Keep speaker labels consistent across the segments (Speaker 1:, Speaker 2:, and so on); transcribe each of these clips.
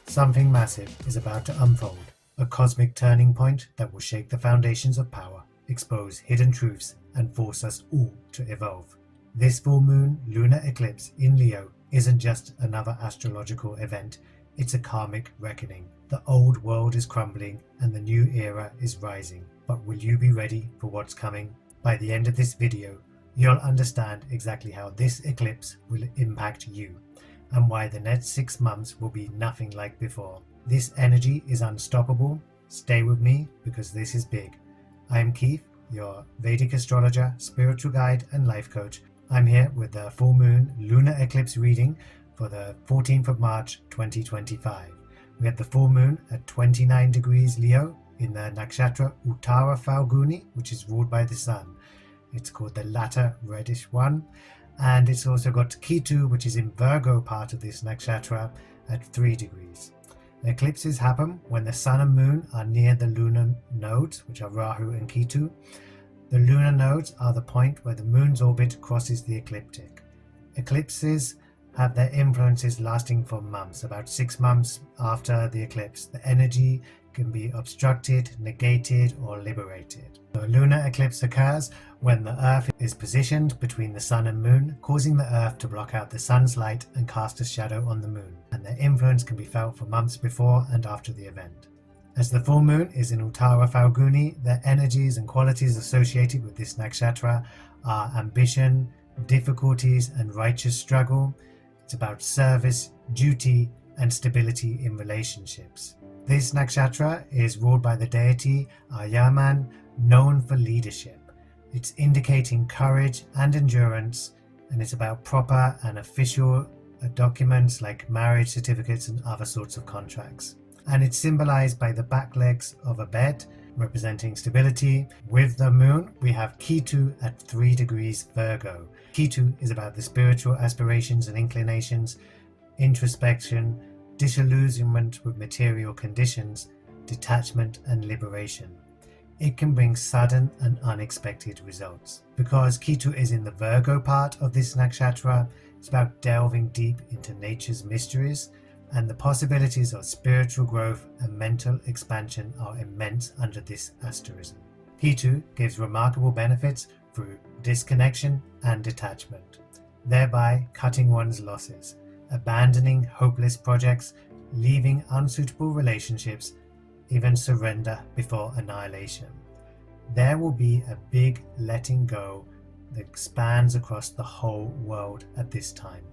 Speaker 1: Something massive is about to unfold, a cosmic turning point that will shake the foundations of power, expose hidden truths, and force us all to evolve. This full moon lunar eclipse in Leo isn't just another astrological event, it's a karmic reckoning. The old world is crumbling and the new era is rising. But will you be ready for what's coming? By the end of this video, you'll understand exactly how this eclipse will impact you, and why the next 6 months will be nothing like before. This energy is unstoppable. Stay with me because this is big. I am Keith, your Vedic astrologer, spiritual guide and life coach. I'm here with the full moon lunar eclipse reading for the 14th of March 2025. We have the full moon at 29 degrees Leo in the nakshatra Uttara Phalguni, which is ruled by the sun. It's called the latter reddish one. And it's also got Ketu, which is in Virgo part of this nakshatra, at 3 degrees. The eclipses happen when the sun and moon are near the lunar nodes, which are Rahu and Ketu. The lunar nodes are the point where the moon's orbit crosses the ecliptic. Eclipses have their influences lasting for months, about 6 months after the eclipse. The energy can be obstructed, negated, or liberated. The lunar eclipse occurs when the Earth is positioned between the sun and moon, causing the Earth to block out the sun's light and cast a shadow on the moon, and their influence can be felt for months before and after the event. As the full moon is in Uttara Phalguni, the energies and qualities associated with this nakshatra are ambition, difficulties, and righteous struggle. It's about service, duty, and stability in relationships. This nakshatra is ruled by the deity Ayaman, known for leadership. It's indicating courage and endurance, and it's about proper and official documents like marriage certificates and other sorts of contracts. And it's symbolized by the back legs of a bed, representing stability. With the moon, we have Ketu at 3 degrees Virgo. Ketu is about the spiritual aspirations and inclinations, introspection, disillusionment with material conditions, detachment and liberation. It can bring sudden and unexpected results. Because Ketu is in the Virgo part of this nakshatra, it's about delving deep into nature's mysteries, and the possibilities of spiritual growth and mental expansion are immense under this asterism. Ketu gives remarkable benefits through disconnection and detachment, thereby cutting one's losses, abandoning hopeless projects, leaving unsuitable relationships, even surrender before annihilation. There will be a big letting go that spans across the whole world at this time.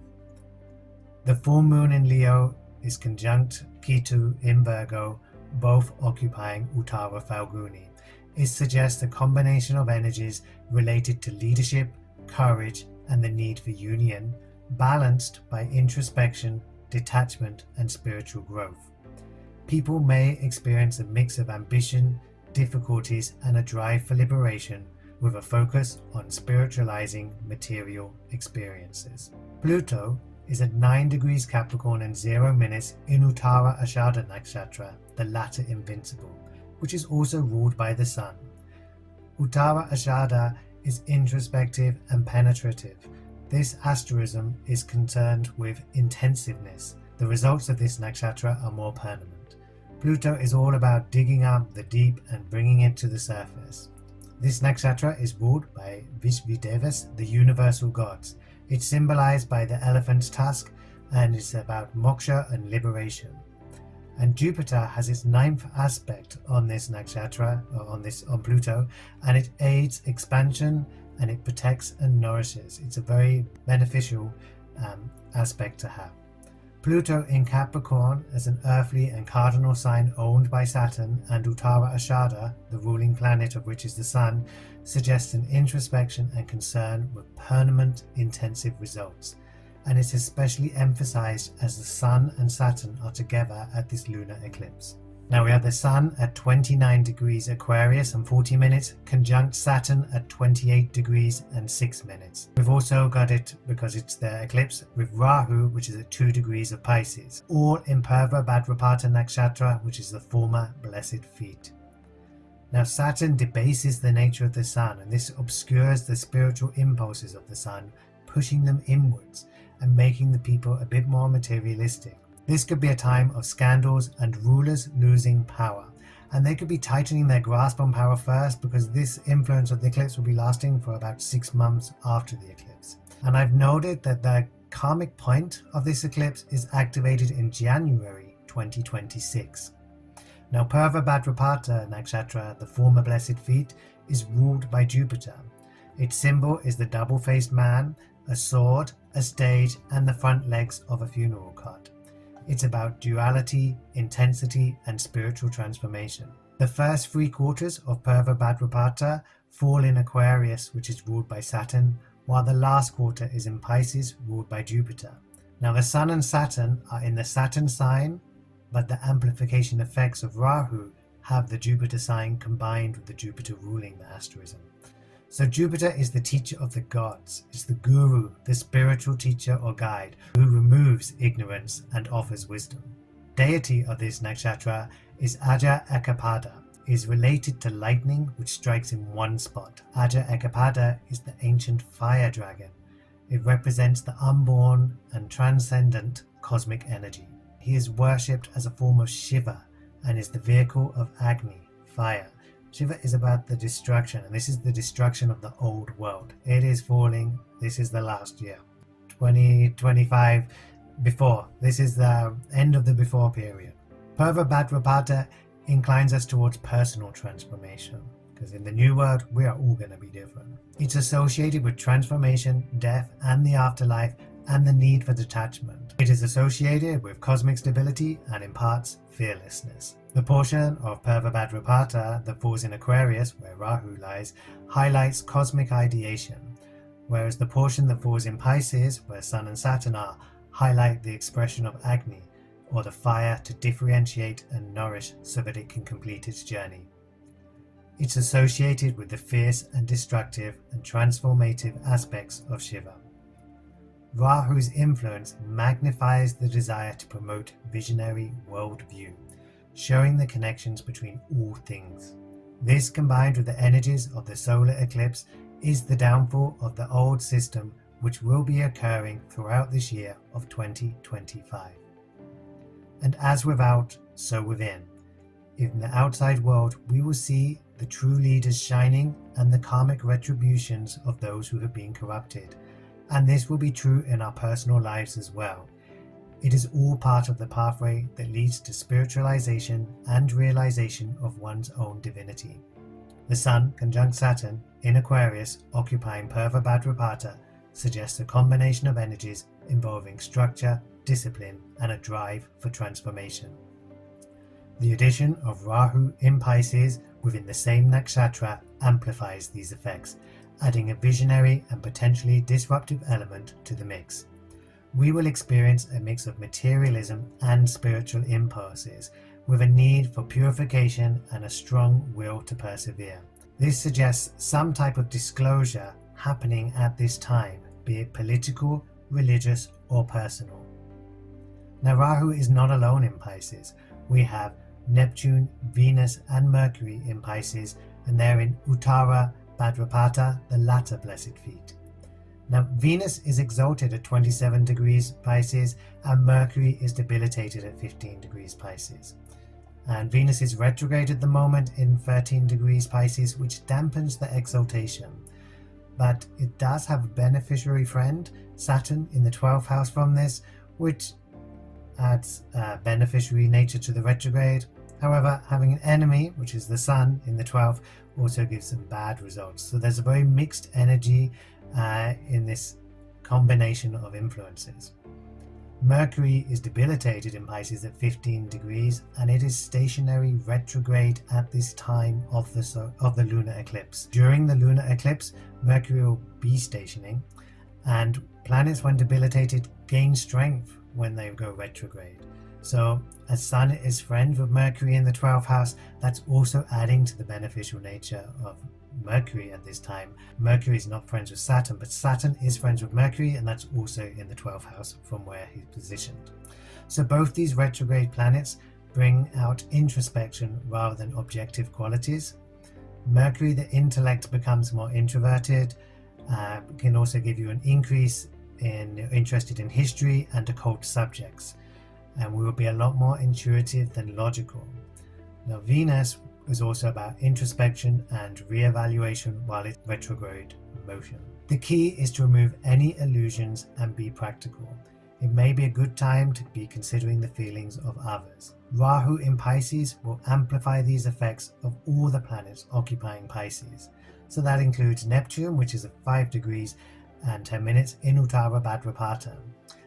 Speaker 1: The full moon in Leo is conjunct Ketu in Virgo, both occupying Uttara Phalguni. It suggests a combination of energies related to leadership, courage, and the need for union, balanced by introspection, detachment, and spiritual growth. People may experience a mix of ambition, difficulties, and a drive for liberation, with a focus on spiritualizing material experiences. Pluto is at 9 degrees Capricorn and 0 minutes in Uttara Ashada nakshatra, the latter invincible, which is also ruled by the sun. Uttara Ashada is introspective and penetrative. This asterism is concerned with intensiveness. The results of this nakshatra are more permanent. Pluto is all about digging up the deep and bringing it to the surface. This nakshatra is ruled by Vishvidevas, the universal gods. It's symbolized by the elephant's tusk, and it's about moksha and liberation. And Jupiter has its 9th aspect on this nakshatra, or on Pluto, and it aids expansion, and it protects and nourishes. It's a very beneficial aspect to have. Pluto in Capricorn as an earthly and cardinal sign owned by Saturn, and Uttara Ashada, the ruling planet of which is the sun, suggests an introspection and concern with permanent intensive results, and it's especially emphasized as the sun and Saturn are together at this lunar eclipse. Now we have the sun at 29 degrees Aquarius and 40 minutes, conjunct Saturn at 28 degrees and 6 minutes. We've also got it, because it's the eclipse, with Rahu, which is at 2 degrees of Pisces, all in Purva Bhadrapada nakshatra, which is the former blessed feet. Now Saturn debases the nature of the sun, and this obscures the spiritual impulses of the sun, pushing them inwards and making the people a bit more materialistic. This could be a time of scandals and rulers losing power, and they could be tightening their grasp on power first, because this influence of the eclipse will be lasting for about 6 months after the eclipse. And I've noted that the karmic point of this eclipse is activated in January 2026. Now, Purva Bhadrapada Nakshatra, the former blessed feet, is ruled by Jupiter. Its symbol is the double-faced man, a sword, a stage, and the front legs of a funeral cart. It's about duality, intensity, and spiritual transformation. The first 3 quarters of Purva Bhadrapada fall in Aquarius, which is ruled by Saturn, while the last quarter is in Pisces, ruled by Jupiter. Now, the Sun and Saturn are in the Saturn sign, but the amplification effects of Rahu have the Jupiter sign combined with the Jupiter ruling the asterism. So Jupiter is the teacher of the gods. It's the guru, the spiritual teacher or guide, who removes ignorance and offers wisdom. Deity of this nakshatra is Aja Ekapada, is related to lightning which strikes in one spot. Aja Ekapada is the ancient fire dragon. It represents the unborn and transcendent cosmic energy. He is worshipped as a form of Shiva and is the vehicle of Agni, fire. Shiva is about the destruction, and this is the destruction of the old world. It is falling. This is the last year. 2025 before. This is the end of the before period. Purva Bhadrapada inclines us towards personal transformation, because in the new world, we are all going to be different. It's associated with transformation, death, and the afterlife, and the need for detachment. It is associated with cosmic stability and imparts fearlessness. The portion of Purva Bhadrapada that falls in Aquarius, where Rahu lies, highlights cosmic ideation, whereas the portion that falls in Pisces, where Sun and Saturn are, highlight the expression of Agni, or the fire to differentiate and nourish so that it can complete its journey. It's associated with the fierce and destructive and transformative aspects of Shiva. Rahu's influence magnifies the desire to promote visionary worldview, showing the connections between all things. This, combined with the energies of the solar eclipse, is the downfall of the old system, which will be occurring throughout this year of 2025. And as without, so within. In the outside world, we will see the true leaders shining and the karmic retributions of those who have been corrupted. And this will be true in our personal lives as well. It is all part of the pathway that leads to spiritualization and realization of one's own divinity. The Sun conjunct Saturn in Aquarius, occupying Purva Bhadrapada, suggests a combination of energies involving structure, discipline, and a drive for transformation. The addition of Rahu in Pisces within the same nakshatra amplifies these effects, adding a visionary and potentially disruptive element to the mix. We will experience a mix of materialism and spiritual impulses, with a need for purification and a strong will to persevere. This suggests some type of disclosure happening at this time, be it political, religious, or personal. Now, Rahu is not alone in Pisces. We have Neptune, Venus, and Mercury in Pisces, and they're in Uttara Bhadrapada, the latter blessed feet. Now, Venus is exalted at 27 degrees Pisces, and Mercury is debilitated at 15 degrees Pisces. And Venus is retrograde at the moment in 13 degrees Pisces, which dampens the exaltation. But it does have a beneficiary friend, Saturn, in the 12th house from this, which adds beneficiary nature to the retrograde. However, having an enemy, which is the Sun, in the 12th also gives some bad results. So there's a very mixed energy in this combination of influences. Mercury is debilitated in Pisces at 15 degrees, and it is stationary retrograde at this time of the lunar eclipse. During the lunar eclipse, Mercury will be stationing, and planets, when debilitated, gain strength when they go retrograde. So as Sun is friend with Mercury in the 12th house, that's also adding to the beneficial nature of Mercury at this time. Mercury is not friends with Saturn, but Saturn is friends with Mercury, and that's also in the 12th house from where he's positioned. So both these retrograde planets bring out introspection rather than objective qualities. Mercury, the intellect, becomes more introverted, can also give you an increase in interested in history and occult subjects. and we will be a lot more intuitive than logical. Now, Venus is also about introspection and re-evaluation while it's retrograde motion. The key is to remove any illusions and be practical. It may be a good time to be considering the feelings of others. Rahu in Pisces will amplify these effects of all the planets occupying Pisces. So that includes Neptune, which is at 5 degrees and 10 minutes in Uttara Phalguni.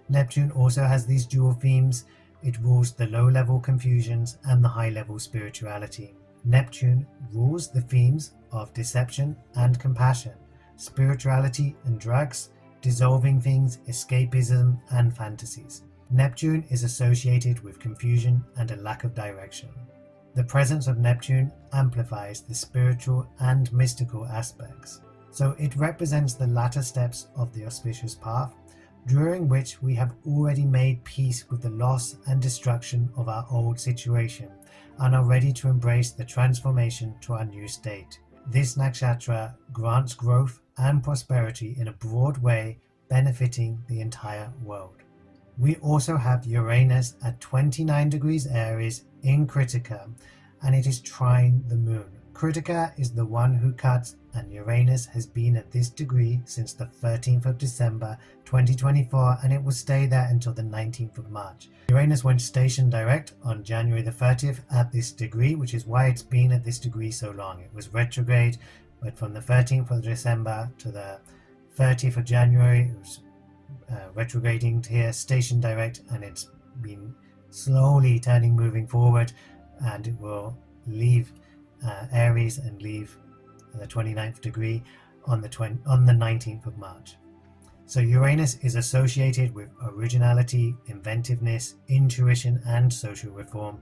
Speaker 1: Neptune also has these dual themes. It rules the low-level confusions and the high-level spirituality. Neptune rules the themes of deception and compassion, spirituality and drugs, dissolving things, escapism and fantasies. Neptune is associated with confusion and a lack of direction. The presence of Neptune amplifies the spiritual and mystical aspects. So it represents the latter steps of the auspicious path, during which we have already made peace with the loss and destruction of our old situation and are ready to embrace the transformation to our new state. This nakshatra grants growth and prosperity in a broad way, benefiting the entire world. We also have Uranus at 29 degrees Aries in Kritika, and it is trine the moon. Kritika is the one who cuts, and Uranus has been at this degree since the 13th of December 2024, and it will stay there until the 19th of March. Uranus went station direct on January the 30th at this degree, which is why it's been at this degree so long. It was retrograde, but from the 13th of December to the 30th of January, it was retrograding to here, station direct, and it's been slowly moving forward, and it will leave Aries and leave the 29th degree on the 19th of March. So Uranus is associated with originality, inventiveness, intuition and social reform,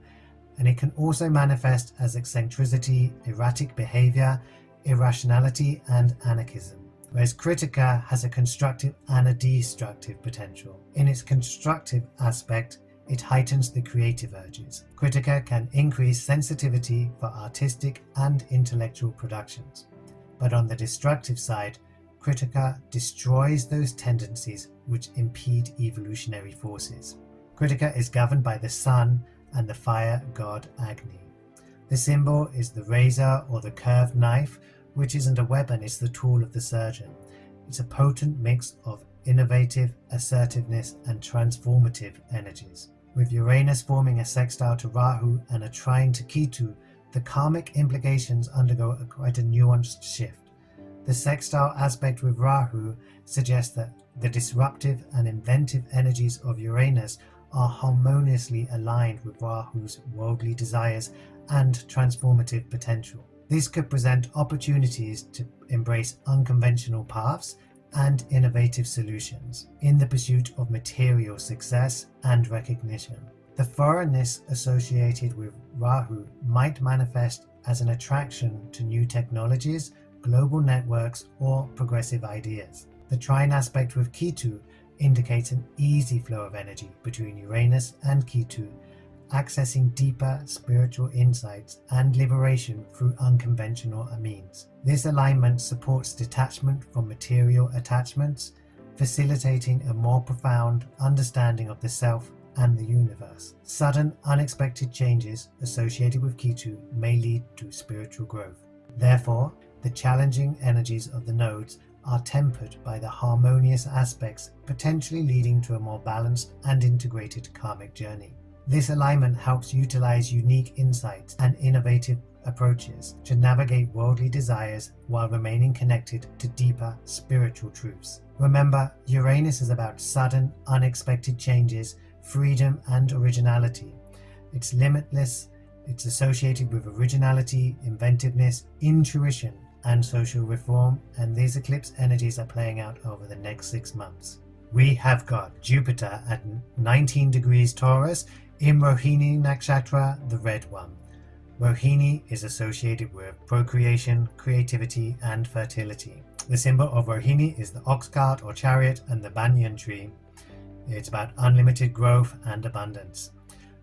Speaker 1: and it can also manifest as eccentricity, erratic behavior, irrationality and anarchism. Whereas Kritika has a constructive and a destructive potential. In its constructive aspect, it heightens the creative urges. Kritika can increase sensitivity for artistic and intellectual productions. But on the destructive side, Kritika destroys those tendencies which impede evolutionary forces. Kritika is governed by the sun and the fire god Agni. The symbol is the razor or the curved knife, which isn't a weapon, it's the tool of the surgeon. It's a potent mix of innovative, assertiveness and transformative energies. With Uranus forming a sextile to Rahu and a trine to Ketu, the karmic implications undergo quite a nuanced shift. The sextile aspect with Rahu suggests that the disruptive and inventive energies of Uranus are harmoniously aligned with Rahu's worldly desires and transformative potential. This could present opportunities to embrace unconventional paths and innovative solutions in the pursuit of material success and recognition. The foreignness associated with Rahu might manifest as an attraction to new technologies, global networks, or progressive ideas. The trine aspect with Ketu indicates an easy flow of energy between Uranus and Ketu, accessing deeper spiritual insights and liberation through unconventional means. This alignment supports detachment from material attachments, facilitating a more profound understanding of the self and the universe. Sudden, unexpected changes associated with Ketu may lead to spiritual growth. Therefore, the challenging energies of the nodes are tempered by the harmonious aspects, potentially leading to a more balanced and integrated karmic journey. This alignment helps utilize unique insights and innovative approaches to navigate worldly desires while remaining connected to deeper spiritual truths. Remember, Uranus is about sudden, unexpected changes, freedom and originality. It's limitless, it's associated with originality, inventiveness, intuition and social reform, and these eclipse energies are playing out over the next 6 months. We have got Jupiter at 19 degrees Taurus in Rohini Nakshatra, the red one. Rohini is associated with procreation, creativity and fertility. The symbol of Rohini is the ox cart or chariot and the banyan tree. It's about unlimited growth and abundance.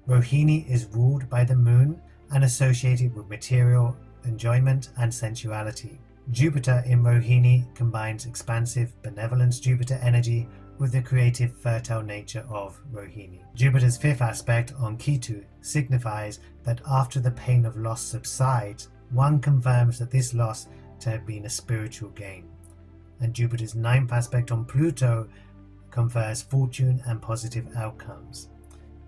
Speaker 1: Rohini is ruled by the moon and associated with material enjoyment and sensuality. Jupiter in Rohini combines expansive benevolence Jupiter energy with the creative, fertile nature of Rohini. Jupiter's fifth aspect on Ketu signifies that after the pain of loss subsides, one confirms that this loss to have been a spiritual gain. And Jupiter's ninth aspect on Pluto confers fortune and positive outcomes.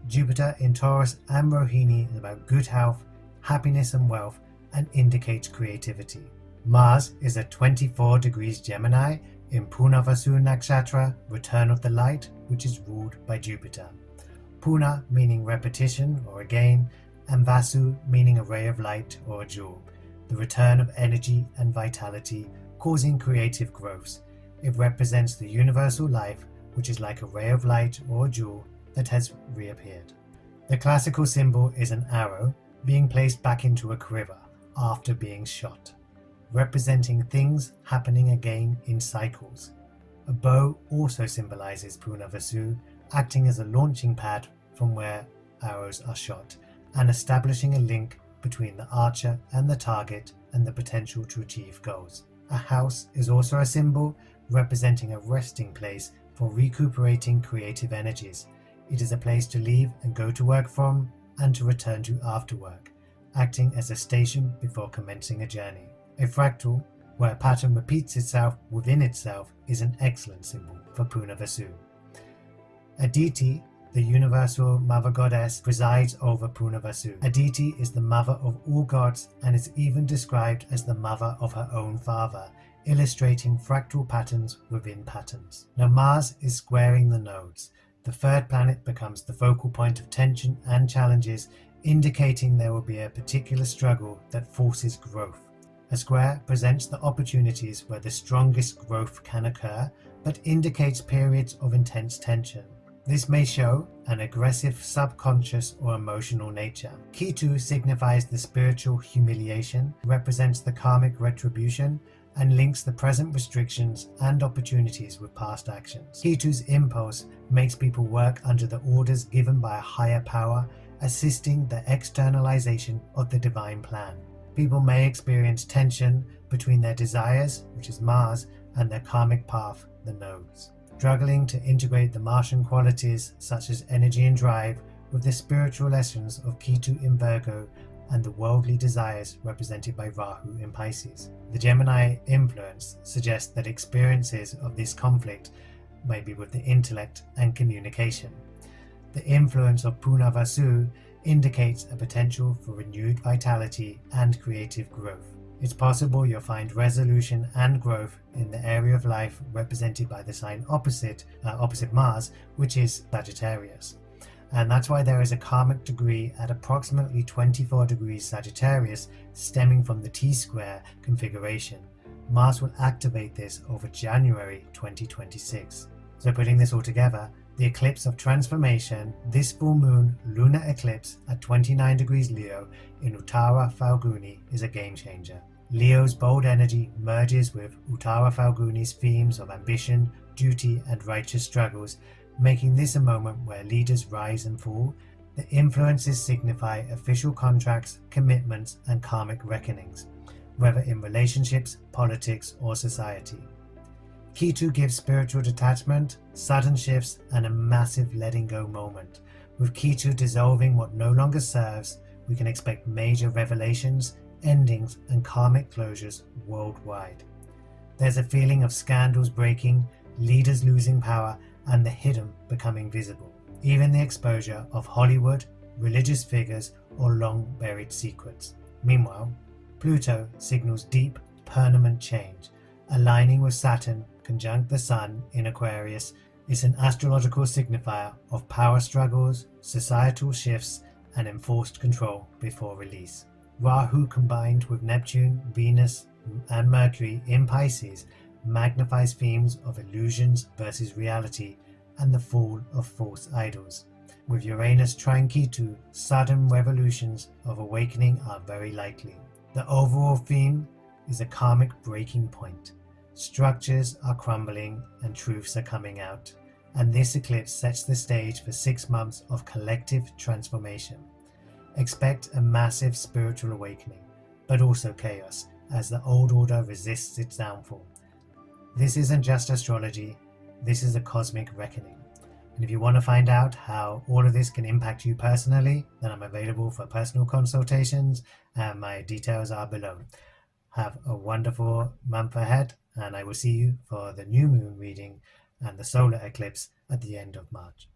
Speaker 1: Jupiter in Taurus and Rohini is about good health, happiness and wealth, and indicates creativity. Mars is at 24 degrees Gemini in Punavasu Nakshatra, return of the light, which is ruled by Jupiter. Puna meaning repetition or again, and Vasu meaning a ray of light or a jewel, the return of energy and vitality, causing creative growth. It represents the universal life, which is like a ray of light or a jewel that has reappeared. The classical symbol is an arrow being placed back into a quiver after being shot, representing things happening again in cycles. A bow also symbolizes Punavasu, acting as a launching pad from where arrows are shot, and establishing a link between the archer and the target and the potential to achieve goals. A house is also a symbol representing a resting place for recuperating creative energies. It is a place to leave and go to work from and to return to after work, acting as a station before commencing a journey. A fractal, where a pattern repeats itself within itself, is an excellent symbol for Punavasu. Aditi, the universal mother goddess, presides over Punavasu. Aditi is the mother of all gods and is even described as the mother of her own father, illustrating fractal patterns within patterns. Now Mars is squaring the nodes. The third planet becomes the focal point of tension and challenges, indicating there will be a particular struggle that forces growth. A square presents the opportunities where the strongest growth can occur, but indicates periods of intense tension. This may show an aggressive subconscious or emotional nature. Ketu signifies the spiritual humiliation, represents the karmic retribution, and links the present restrictions and opportunities with past actions. Ketu's impulse makes people work under the orders given by a higher power, assisting the externalization of the divine plan. People may experience tension between their desires, which is Mars, and their karmic path, the nodes, struggling to integrate the Martian qualities such as energy and drive with the spiritual lessons of Ketu in Virgo and the worldly desires represented by Rahu in Pisces. The Gemini influence suggests that experiences of this conflict may be with the intellect and communication. The influence of Punavasu indicates a potential for renewed vitality and creative growth. It's possible you'll find resolution and growth in the area of life represented by the sign opposite Mars, which is Sagittarius. And that's why there is a karmic degree at approximately 24 degrees Sagittarius stemming from the T-square configuration. Mars will activate this over January 2026. So putting this all together, the eclipse of transformation, this full moon lunar eclipse at 29 degrees Leo in Uttara Phalguni is a game changer. Leo's bold energy merges with Uttara Phalguni's themes of ambition, duty and righteous struggles, making this a moment where leaders rise and fall. The influences signify official contracts, commitments and karmic reckonings, whether in relationships, politics or society. Ketu gives spiritual detachment, sudden shifts and a massive letting go moment. With Ketu dissolving what no longer serves, we can expect major revelations, endings and karmic closures worldwide. There's a feeling of scandals breaking, leaders losing power and the hidden becoming visible. Even the exposure of Hollywood, religious figures or long buried secrets. Meanwhile, Pluto signals deep, permanent change. Aligning with Saturn conjunct the Sun in Aquarius is an astrological signifier of power struggles, societal shifts and enforced control before release. Rahu combined with Neptune, Venus and Mercury in Pisces magnifies themes of illusions versus reality and the fall of false idols. With Uranus trine Ketu, sudden revolutions of awakening are very likely. The overall theme is a karmic breaking point. Structures are crumbling and truths are coming out, and this eclipse sets the stage for 6 months of collective transformation. Expect a massive spiritual awakening, but also chaos as the old order resists its downfall. This isn't just astrology, This is a cosmic reckoning. And if you want to find out how all of this can impact you personally, then I'm available for personal consultations, and my details are below. Have a wonderful month ahead, and I will see you for the new moon reading and the solar eclipse at the end of March.